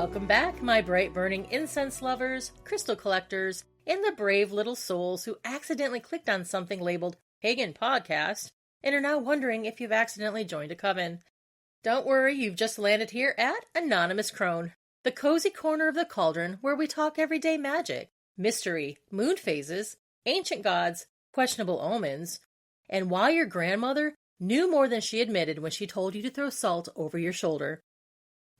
Welcome back, my bright burning incense lovers, crystal collectors, and the brave little souls who accidentally clicked on something labeled Pagan Podcast and are now wondering if you've accidentally joined a coven. Don't worry, you've just landed here at Anonymous Crone, the cozy corner of the cauldron where we talk everyday magic, mystery, moon phases, ancient gods, questionable omens, and why your grandmother knew more than she admitted when she told you to throw salt over your shoulder.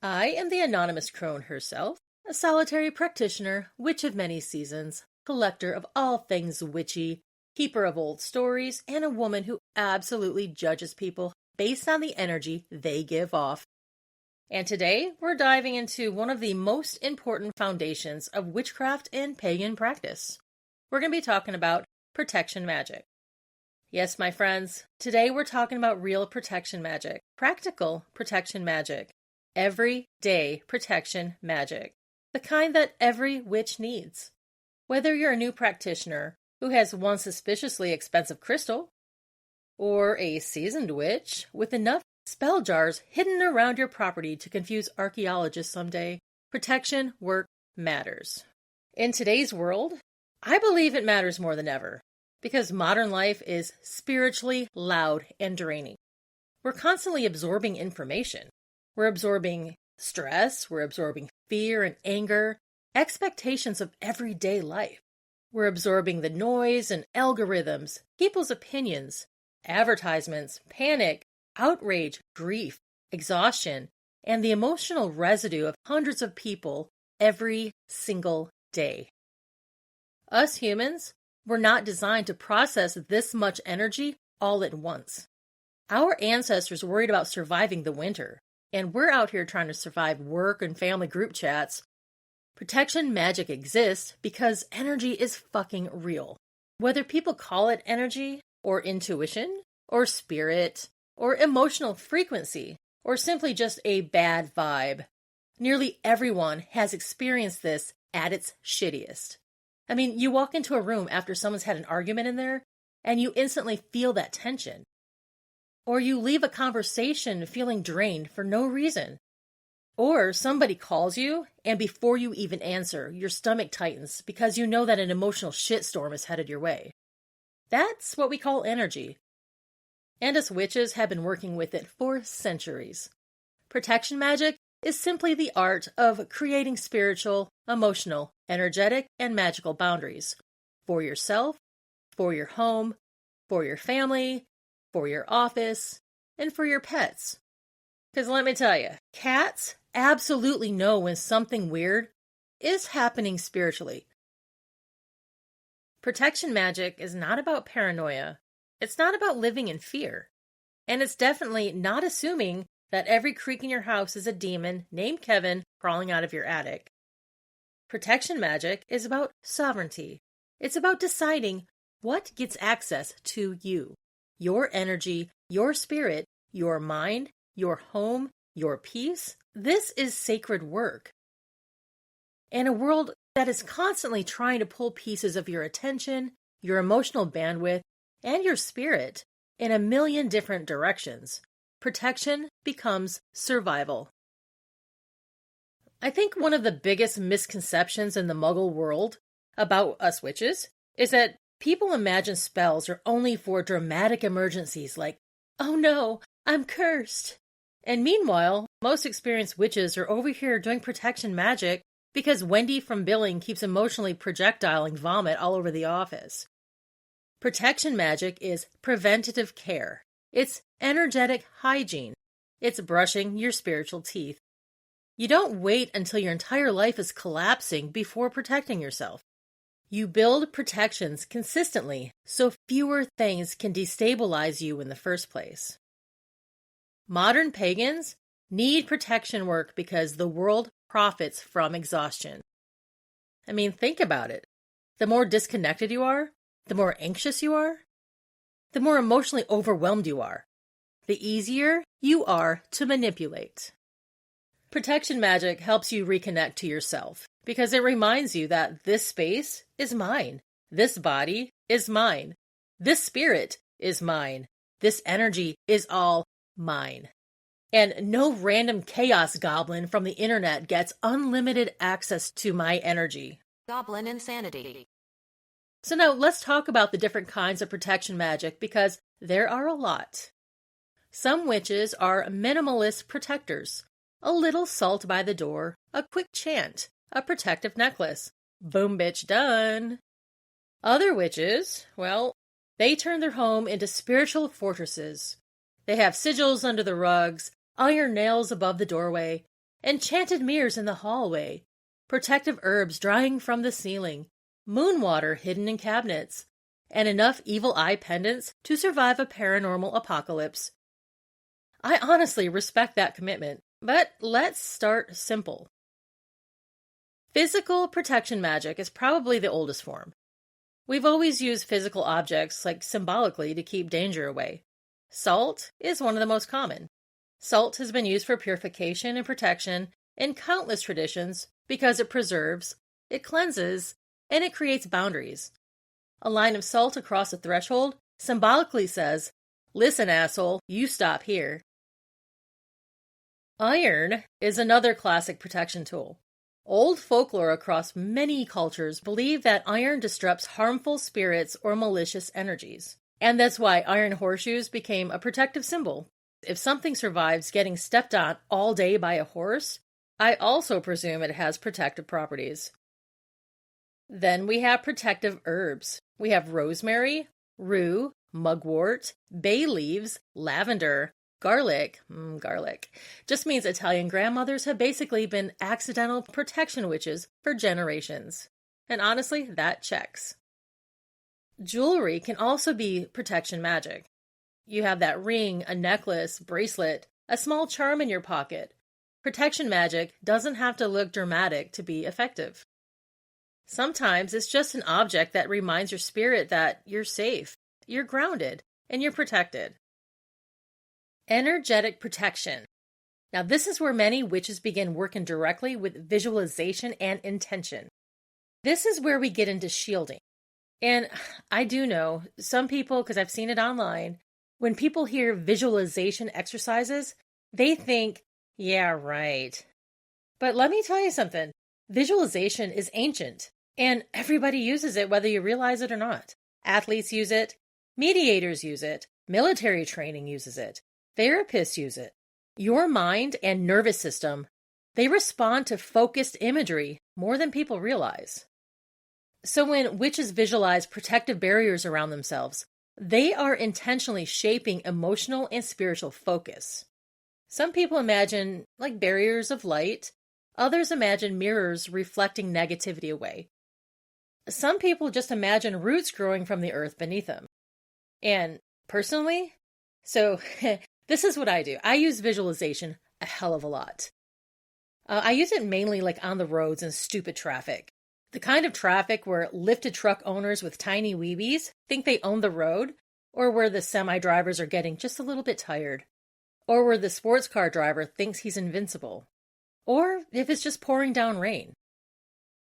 I am the Anonymous Crone herself, a solitary practitioner, witch of many seasons, collector of all things witchy, keeper of old stories, and a woman who absolutely judges people based on the energy they give off. And today, we're diving into one of the most important foundations of witchcraft and pagan practice. We're going to be talking about protection magic. Yes, my friends, today we're talking about real protection magic, practical protection magic. Everyday protection magic, the kind that every witch needs. Whether you're a new practitioner who has one suspiciously expensive crystal, or a seasoned witch with enough spell jars hidden around your property to confuse archaeologists someday, protection work matters. In today's world, I believe it matters more than ever, because modern life is spiritually loud and draining. We're constantly absorbing information. We're absorbing stress, we're absorbing fear and anger, expectations of everyday life. We're absorbing the noise and algorithms, people's opinions, advertisements, panic, outrage, grief, exhaustion, and the emotional residue of hundreds of people every single day. Us humans, we're not designed to process this much energy all at once. Our ancestors worried about surviving the winter. And we're out here trying to survive work and family group chats. Protection magic exists because energy is fucking real. Whether people call it energy, or intuition, or spirit, or emotional frequency, or simply just a bad vibe, nearly everyone has experienced this at its shittiest. I mean, you walk into a room after someone's had an argument in there, and you instantly feel that tension. Or you leave a conversation feeling drained for no reason. Or somebody calls you, and before you even answer, your stomach tightens because you know that an emotional shitstorm is headed your way. That's what we call energy. And us witches have been working with it for centuries. Protection magic is simply the art of creating spiritual, emotional, energetic, and magical boundaries for yourself, for your home, for your family, for your office, and for your pets. Because let me tell you, cats absolutely know when something weird is happening spiritually. Protection magic is not about paranoia. It's not about living in fear. And it's definitely not assuming that every creak in your house is a demon named Kevin crawling out of your attic. Protection magic is about sovereignty. It's about deciding what gets access to you. Your energy, your spirit, your mind, your home, your peace. This is sacred work. In a world that is constantly trying to pull pieces of your attention, your emotional bandwidth, and your spirit in a million different directions, protection becomes survival. I think one of the biggest misconceptions in the Muggle world about us witches is that people imagine spells are only for dramatic emergencies like, oh no, I'm cursed. And meanwhile, most experienced witches are over here doing protection magic because Wendy from billing keeps emotionally projectiling vomit all over the office. Protection magic is preventative care. It's energetic hygiene. It's brushing your spiritual teeth. You don't wait until your entire life is collapsing before protecting yourself. You build protections consistently so fewer things can destabilize you in the first place. Modern pagans need protection work because the world profits from exhaustion. I mean, think about it. The more disconnected you are, the more anxious you are, the more emotionally overwhelmed you are, the easier you are to manipulate. Protection magic helps you reconnect to yourself because it reminds you that this space is mine, this body is mine, this spirit is mine, this energy is all mine. And no random chaos goblin from the internet gets unlimited access to my energy. Goblin insanity. So now let's talk about the different kinds of protection magic, because there are a lot. Some witches are minimalist protectors. A little salt by the door, a quick chant, a protective necklace. Boom, bitch, done. Other witches, well, they turn their home into spiritual fortresses. They have sigils under the rugs, iron nails above the doorway, enchanted mirrors in the hallway, protective herbs drying from the ceiling, moon water hidden in cabinets, and enough evil eye pendants to survive a paranormal apocalypse. I honestly respect that commitment, but let's start simple. Physical protection magic is probably the oldest form. We've always used physical objects, like symbolically, to keep danger away. Salt is one of the most common. Salt has been used for purification and protection in countless traditions because it preserves, it cleanses, and it creates boundaries. A line of salt across a threshold symbolically says, "Listen, asshole, you stop here." Iron is another classic protection tool. Old folklore across many cultures believe that iron disrupts harmful spirits or malicious energies. And that's why iron horseshoes became a protective symbol. If something survives getting stepped on all day by a horse, I also presume it has protective properties. Then we have protective herbs. We have rosemary, rue, mugwort, bay leaves, lavender, garlic. Garlic just means Italian grandmothers have basically been accidental protection witches for generations. And honestly, that checks. Jewelry can also be protection magic. You have that ring, a necklace, bracelet, a small charm in your pocket. Protection magic doesn't have to look dramatic to be effective. Sometimes it's just an object that reminds your spirit that you're safe, you're grounded, and you're protected. Energetic protection. Now, this is where many witches begin working directly with visualization and intention. This is where we get into shielding. And I do know some people, because I've seen it online, when people hear visualization exercises, they think, yeah, right. But let me tell you something. Visualization is ancient, and everybody uses it whether you realize it or not. Athletes use it, mediators use it, military training uses it, therapists use it. Your mind and nervous system, they respond to focused imagery more than people realize. So when witches visualize protective barriers around themselves, they are intentionally shaping emotional and spiritual focus. Some people imagine like barriers of light, others imagine mirrors reflecting negativity away. Some people just imagine roots growing from the earth beneath them. And personally, this is what I do. I use visualization a hell of a lot. I use it mainly like on the roads and stupid traffic. The kind of traffic where lifted truck owners with tiny weebies think they own the road, or where the semi-drivers are getting just a little bit tired, or where the sports car driver thinks he's invincible, or if it's just pouring down rain.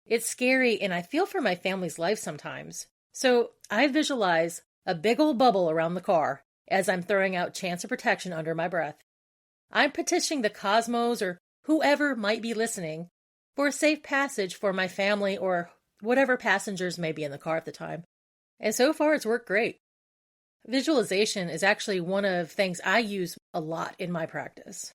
It's scary, and I feel for my family's life sometimes. So I visualize a big old bubble around the car as I'm throwing out chants of protection under my breath. I'm petitioning the cosmos or whoever might be listening for a safe passage for my family or whatever passengers may be in the car at the time. And so far, it's worked great. Visualization is actually one of the things I use a lot in my practice.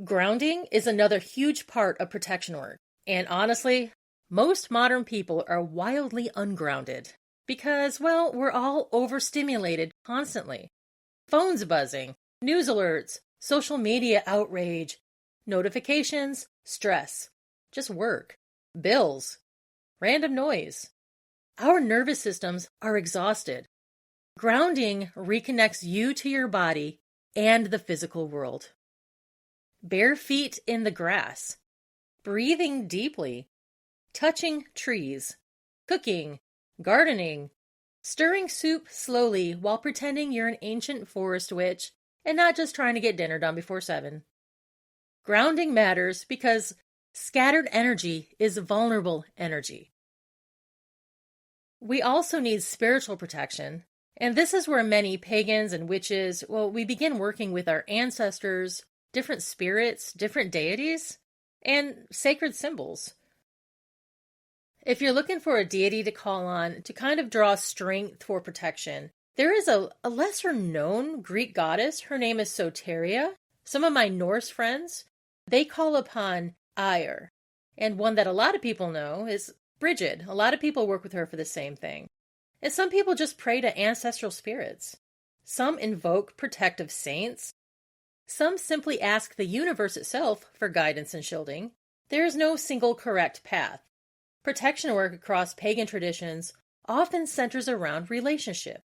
Grounding is another huge part of protection work. And honestly, most modern people are wildly ungrounded because, well, we're all overstimulated constantly. Phones buzzing, news alerts, social media outrage, notifications, stress, just work, bills, random noise. Our nervous systems are exhausted. Grounding reconnects you to your body and the physical world. Bare feet in the grass, breathing deeply, touching trees, cooking, gardening, stirring soup slowly while pretending you're an ancient forest witch and not just trying to get dinner done before 7. Grounding matters because scattered energy is vulnerable energy. We also need spiritual protection And this is where many pagans and witches, we begin working with our ancestors, different spirits, different deities, and sacred symbols. If you're looking for a deity to call on to kind of draw strength for protection, there is a lesser-known Greek goddess. Her name is Soteria. Some of my Norse friends, they call upon Eir. And one that a lot of people know is Brigid. A lot of people work with her for the same thing. And some people just pray to ancestral spirits. Some invoke protective saints. Some simply ask the universe itself for guidance and shielding. There is no single correct path. Protection work across pagan traditions often centers around relationship.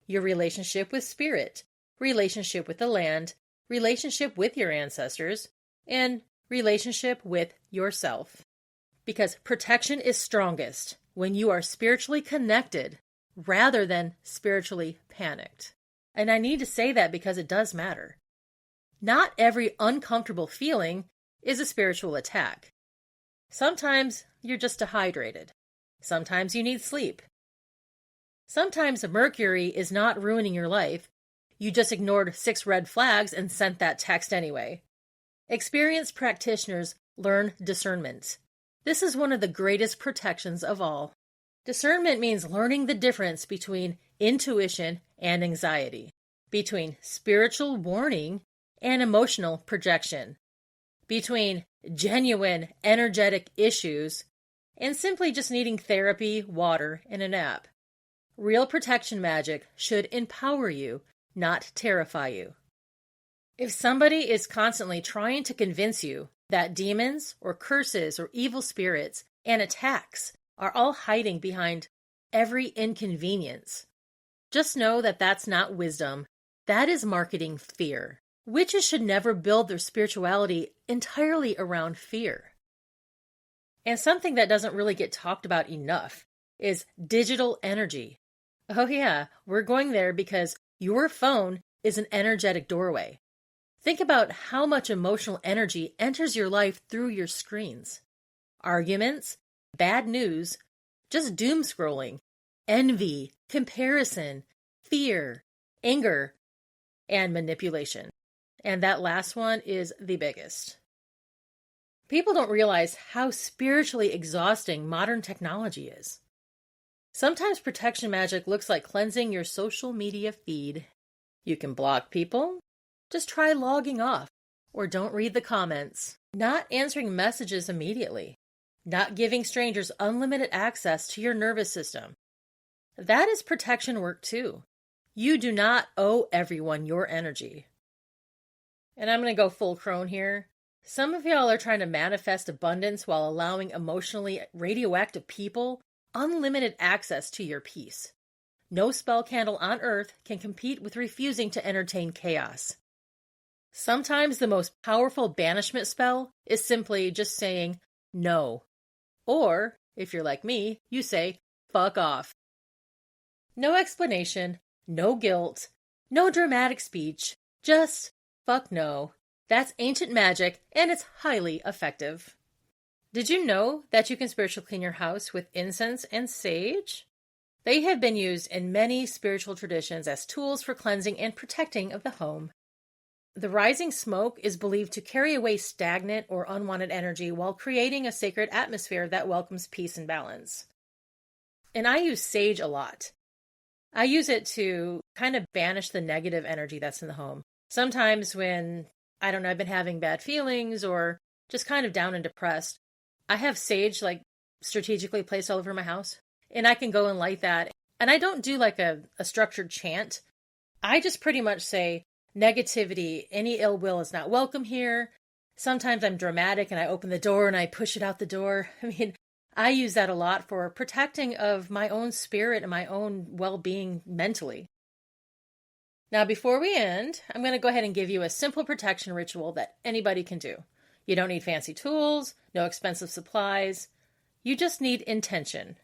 Your relationship with spirit, relationship with the land, relationship with your ancestors, and relationship with yourself. Because protection is strongest when you are spiritually connected rather than spiritually panicked. And I need to say that because it does matter. Not every uncomfortable feeling is a spiritual attack. Sometimes you're just dehydrated. Sometimes you need sleep. Sometimes Mercury is not ruining your life. You just ignored 6 red flags and sent that text anyway. Experienced practitioners learn discernment. This is one of the greatest protections of all. Discernment means learning the difference between intuition and anxiety, between spiritual warning and emotional projection, between genuine energetic issues and simply just needing therapy, water, and a nap. Real protection magic should empower you, not terrify you. If somebody is constantly trying to convince you that demons or curses or evil spirits and attacks are all hiding behind every inconvenience, just know that that's not wisdom. That is marketing fear. Witches should never build their spirituality entirely around fear. And something that doesn't really get talked about enough is digital energy. Oh yeah, we're going there because your phone is an energetic doorway. Think about how much emotional energy enters your life through your screens. Arguments, bad news, just doom scrolling, envy, comparison, fear, anger, and manipulation. And that last one is the biggest. People don't realize how spiritually exhausting modern technology is. Sometimes protection magic looks like cleansing your social media feed. You can block people. Just try logging off. Or don't read the comments. Not answering messages immediately. Not giving strangers unlimited access to your nervous system. That is protection work too. You do not owe everyone your energy. And I'm going to go full crone here. Some of y'all are trying to manifest abundance while allowing emotionally radioactive people unlimited access to your peace. No spell candle on earth can compete with refusing to entertain chaos. Sometimes the most powerful banishment spell is simply just saying no. Or, if you're like me, you say, fuck off. No explanation, no guilt, no dramatic speech, just fuck no. That's ancient magic, and it's highly effective. Did you know that you can spiritually clean your house with incense and sage? They have been used in many spiritual traditions as tools for cleansing and protecting of the home. The rising smoke is believed to carry away stagnant or unwanted energy while creating a sacred atmosphere that welcomes peace and balance. And I use sage a lot. I use it to kind of banish the negative energy that's in the home. Sometimes when, I've been having bad feelings or just kind of down and depressed, I have sage strategically placed all over my house. And I can go and light that. And I don't do a structured chant. I just pretty much say, negativity, any ill will is not welcome here. Sometimes I'm dramatic and I open the door and I push it out the door. I use that a lot for protecting of my own spirit and my own well-being mentally. Now, before we end, I'm going to go ahead and give you a simple protection ritual that anybody can do. You don't need fancy tools, no expensive supplies. You just need intention.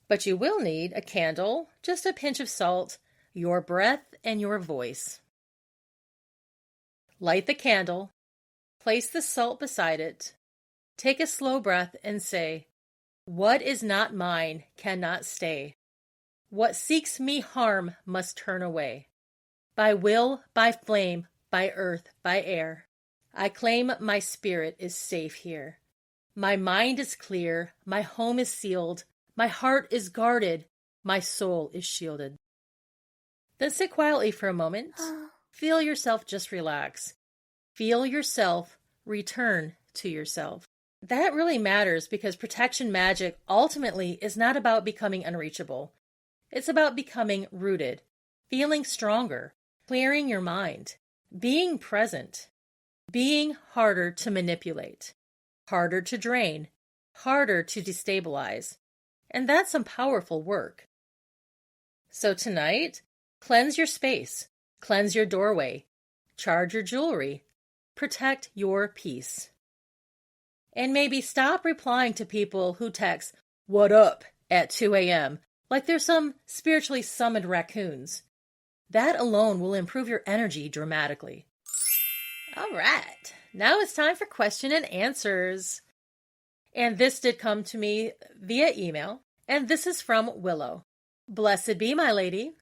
But you will need a candle, just a pinch of salt, your breath, and your voice. Light the candle, place the salt beside it, take a slow breath and say, "What is not mine cannot stay. What seeks me harm must turn away. By will, by flame, by earth, by air, I claim my spirit is safe here. My mind is clear, my home is sealed, my heart is guarded, my soul is shielded. Then sit quietly for a moment. Feel yourself just relax. Feel yourself return to yourself. That really matters because protection magic ultimately is not about becoming unreachable. It's about becoming rooted, feeling stronger, clearing your mind, being present, being harder to manipulate, harder to drain, harder to destabilize. And that's some powerful work. So tonight, cleanse your space, cleanse your doorway, charge your jewelry, protect your peace. And maybe stop replying to people who text, "What up?" at 2 a.m. like they're some spiritually summoned raccoons. That alone will improve your energy dramatically. All right, now it's time for question and answers. And this did come to me via email, and this is from Willow. Blessed be my lady.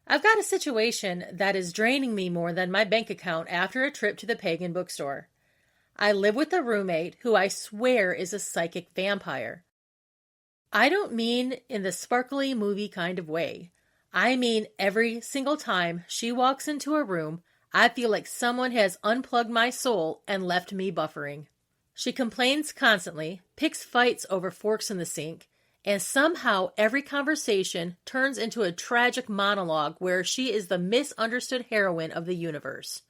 I've got a situation that is draining me more than my bank account after a trip to the pagan bookstore. I live with a roommate who I swear is a psychic vampire. I don't mean in the sparkly movie kind of way. I mean every single time she walks into a room, I feel like someone has unplugged my soul and left me buffering. She complains constantly, picks fights over forks in the sink, and somehow every conversation turns into a tragic monologue where she is the misunderstood heroine of the universe.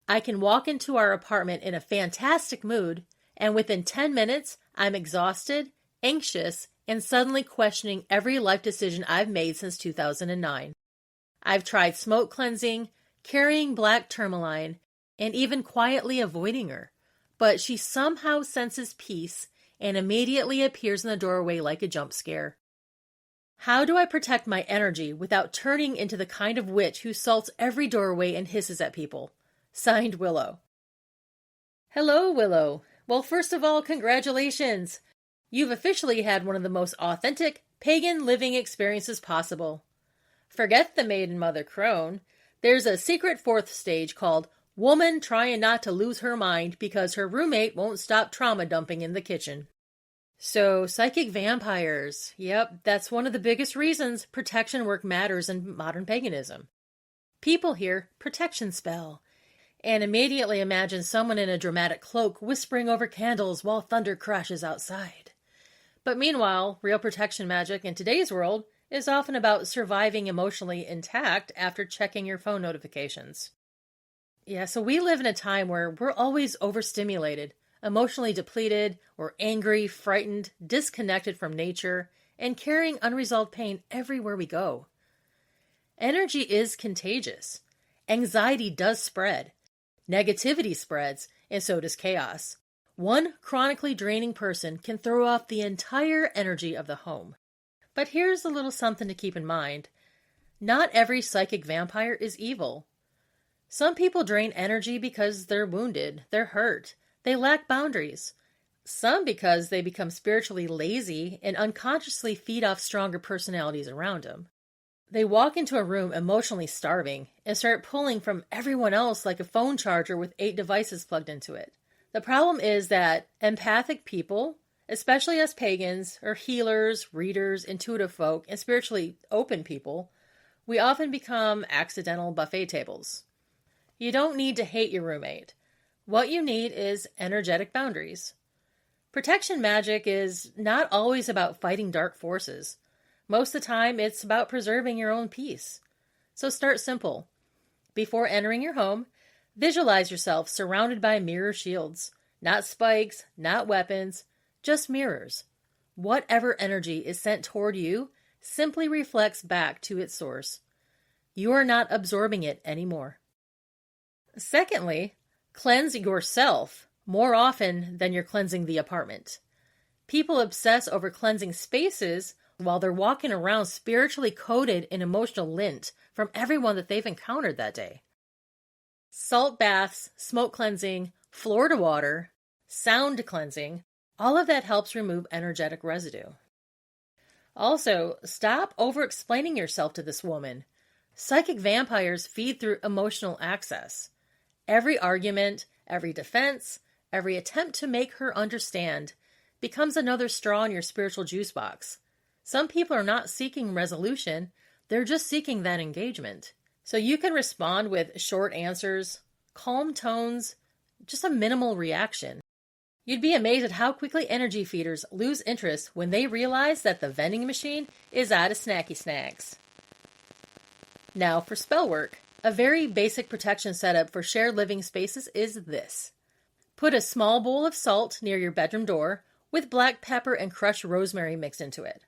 I can walk into our apartment in a fantastic mood, and within 10 minutes, I'm exhausted, anxious, and suddenly questioning every life decision I've made since 2009. I've tried smoke cleansing, carrying black tourmaline, and even quietly avoiding her, but she somehow senses peace and immediately appears in the doorway like a jump scare. How do I protect my energy without turning into the kind of witch who salts every doorway and hisses at people? Signed, Willow. Hello, Willow. Well, first of all, congratulations. You've officially had one of the most authentic pagan living experiences possible. Forget the maiden mother crone. There's a secret fourth stage called Woman Trying Not to Lose Her Mind because her roommate won't stop trauma dumping in the kitchen. So, psychic vampires. Yep, that's one of the biggest reasons protection work matters in modern paganism. People hear protection spell and immediately imagine someone in a dramatic cloak whispering over candles while thunder crashes outside. But meanwhile, real protection magic in today's world is often about surviving emotionally intact after checking your phone notifications. Yeah, so we live in a time where we're always overstimulated, emotionally depleted, or angry, frightened, disconnected from nature, and carrying unresolved pain everywhere we go. Energy is contagious. Anxiety does spread. Negativity spreads, and so does chaos. One chronically draining person can throw off the entire energy of the home. But here's a little something to keep in mind. Not every psychic vampire is evil. Some people drain energy because they're wounded, they're hurt, they lack boundaries. Some because they become spiritually lazy and unconsciously feed off stronger personalities around them. They walk into a room emotionally starving and start pulling from everyone else like a phone charger with 8 devices plugged into it. The problem is that empathic people, especially us pagans or healers, readers, intuitive folk, and spiritually open people, we often become accidental buffet tables. You don't need to hate your roommate. What you need is energetic boundaries. Protection magic is not always about fighting dark forces. Most of the time, it's about preserving your own peace. So start simple. Before entering your home, visualize yourself surrounded by mirror shields. Not spikes, not weapons, just mirrors. Whatever energy is sent toward you simply reflects back to its source. You are not absorbing it anymore. Secondly, cleanse yourself more often than you're cleansing the apartment. People obsess over cleansing spaces while they're walking around spiritually coated in emotional lint from everyone that they've encountered that day. Salt baths, smoke cleansing, floor to water, sound cleansing, all of that helps remove energetic residue. Also, stop over-explaining yourself to this woman. Psychic vampires feed through emotional access. Every argument, every defense, every attempt to make her understand becomes another straw in your spiritual juice box. Some people are not seeking resolution, they're just seeking that engagement. So you can respond with short answers, calm tones, just a minimal reaction. You'd be amazed at how quickly energy feeders lose interest when they realize that the vending machine is out of snacky snacks. Now for spell work. A very basic protection setup for shared living spaces is this. Put a small bowl of salt near your bedroom door with black pepper and crushed rosemary mixed into it.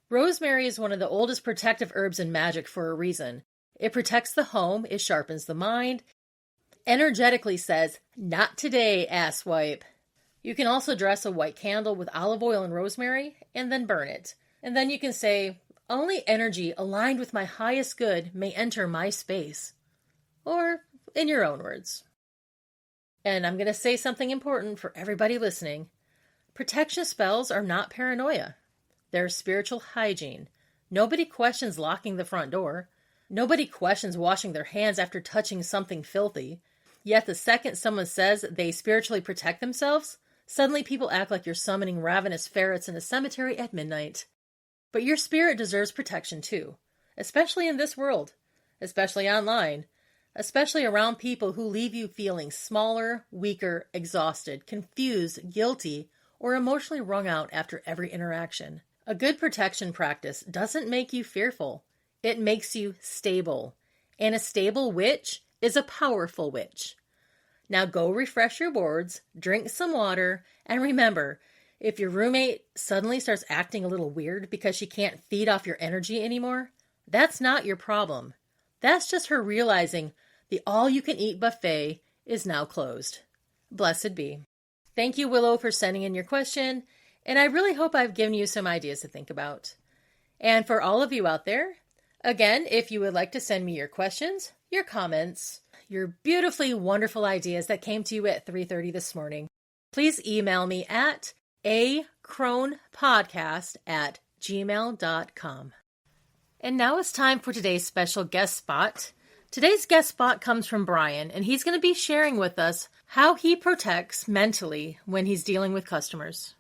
Rosemary is one of the oldest protective herbs in magic for a reason. It protects the home, it sharpens the mind, energetically says, "Not today, asswipe." You can also dress a white candle with olive oil and rosemary and then burn it. And then you can say, "Only energy aligned with my highest good may enter my space." Or in your own words. And I'm going to say something important for everybody listening. Protection spells are not paranoia. They're spiritual hygiene. Nobody questions locking the front door. Nobody questions washing their hands after touching something filthy. Yet the second someone says they spiritually protect themselves, suddenly people act like you're summoning ravenous ferrets in a cemetery at midnight. But your spirit deserves protection too, especially in this world, especially online, especially around people who leave you feeling smaller, weaker, exhausted, confused, guilty, or emotionally wrung out after every interaction. A good protection practice doesn't make you fearful. It makes you stable. And a stable witch is a powerful witch. Now go refresh your boards, drink some water, and remember, if your roommate suddenly starts acting a little weird because she can't feed off your energy anymore, that's not your problem. That's just her realizing the all-you-can-eat buffet is now closed. Blessed be. Thank you, Willow, for sending in your question, and I really hope I've given you some ideas to think about. And for all of you out there, again, if you would like to send me your questions, your comments, your beautifully wonderful ideas that came to you at 3:30 this morning, please email me at acronepodcast@gmail.com. And now it's time for today's special guest spot. Today's guest spot comes from Brian, and he's going to be sharing with us how he protects mentally when he's dealing with customers.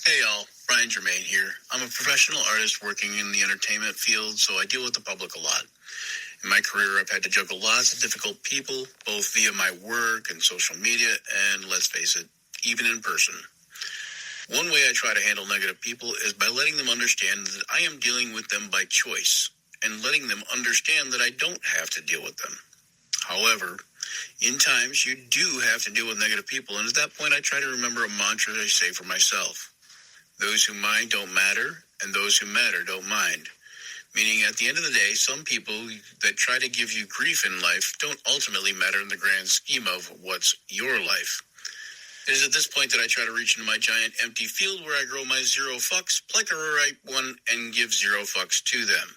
Hey y'all, Brian Germain here. I'm a professional artist working in the entertainment field, so I deal with the public a lot. In my career, I've had to juggle lots of difficult people, both via my work and social media, and let's face it, even in person. One way I try to handle negative people is by letting them understand that I am dealing with them by choice, and letting them understand that I don't have to deal with them. However, in times, you do have to deal with negative people, and at that point, I try to remember a mantra that I say for myself. Those who mind don't matter, and those who matter don't mind. Meaning, at the end of the day, some people that try to give you grief in life don't ultimately matter in the grand scheme of what's your life. It is at this point that I try to reach into my giant empty field where I grow my zero fucks, pluck a ripe one, and give zero fucks to them.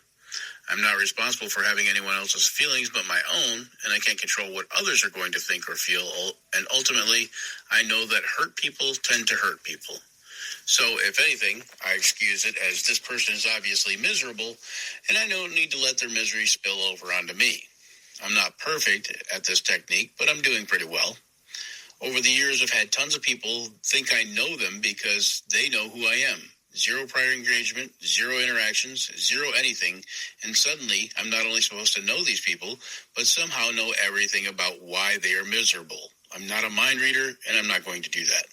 I'm not responsible for having anyone else's feelings but my own, and I can't control what others are going to think or feel, and ultimately, I know that hurt people tend to hurt people. So, if anything, I excuse it as this person is obviously miserable, and I don't need to let their misery spill over onto me. I'm not perfect at this technique, but I'm doing pretty well. Over the years, I've had tons of people think I know them because they know who I am. Zero prior engagement, zero interactions, zero anything, and suddenly I'm not only supposed to know these people, but somehow know everything about why they are miserable. I'm not a mind reader, and I'm not going to do that.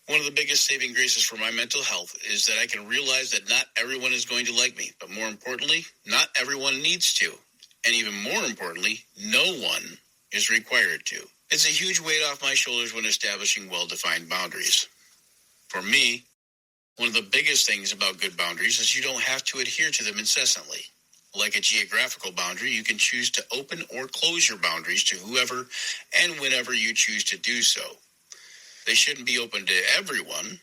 One of the biggest saving graces for my mental health is that I can realize that not everyone is going to like me, but more importantly, not everyone needs to. And even more importantly, no one is required to. It's a huge weight off my shoulders when establishing well-defined boundaries. For me, one of the biggest things about good boundaries is you don't have to adhere to them incessantly. Like a geographical boundary, you can choose to open or close your boundaries to whoever and whenever you choose to do so. They shouldn't be open to everyone,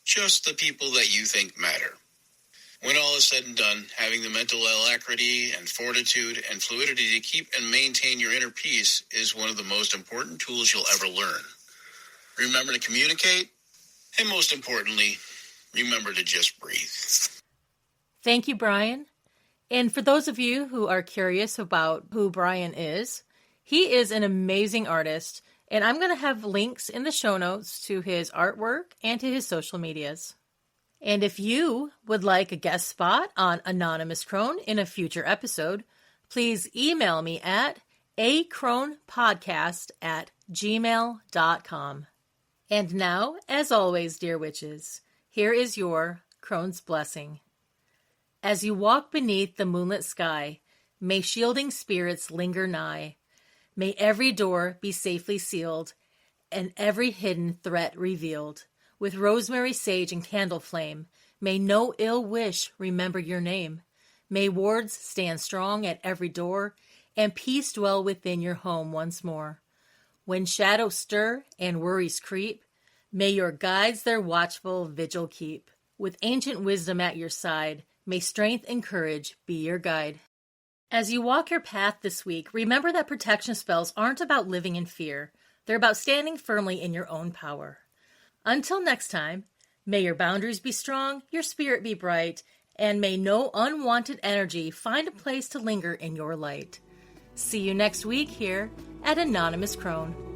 just the people that you think matter. When all is said and done, having the mental alacrity and fortitude and fluidity to keep and maintain your inner peace is one of the most important tools you'll ever learn. Remember to communicate, and most importantly, remember to just breathe. Thank you, Brian. And for those of you who are curious about who Brian is, he is an amazing artist, and I'm going to have links in the show notes to his artwork and to his social medias. And if you would like a guest spot on Anonymous Crone in a future episode, please email me at acronepodcast@gmail.com. And now, as always, dear witches, here is your Crone's blessing. As you walk beneath the moonlit sky, may shielding spirits linger nigh. May every door be safely sealed, and every hidden threat revealed. With rosemary, sage, and candle flame, may no ill wish remember your name. May wards stand strong at every door, and peace dwell within your home once more. When shadows stir and worries creep, may your guides their watchful vigil keep. With ancient wisdom at your side, may strength and courage be your guide. As you walk your path this week, remember that protection spells aren't about living in fear. They're about standing firmly in your own power. Until next time, may your boundaries be strong, your spirit be bright, and may no unwanted energy find a place to linger in your light. See you next week here at Anonymous Crone.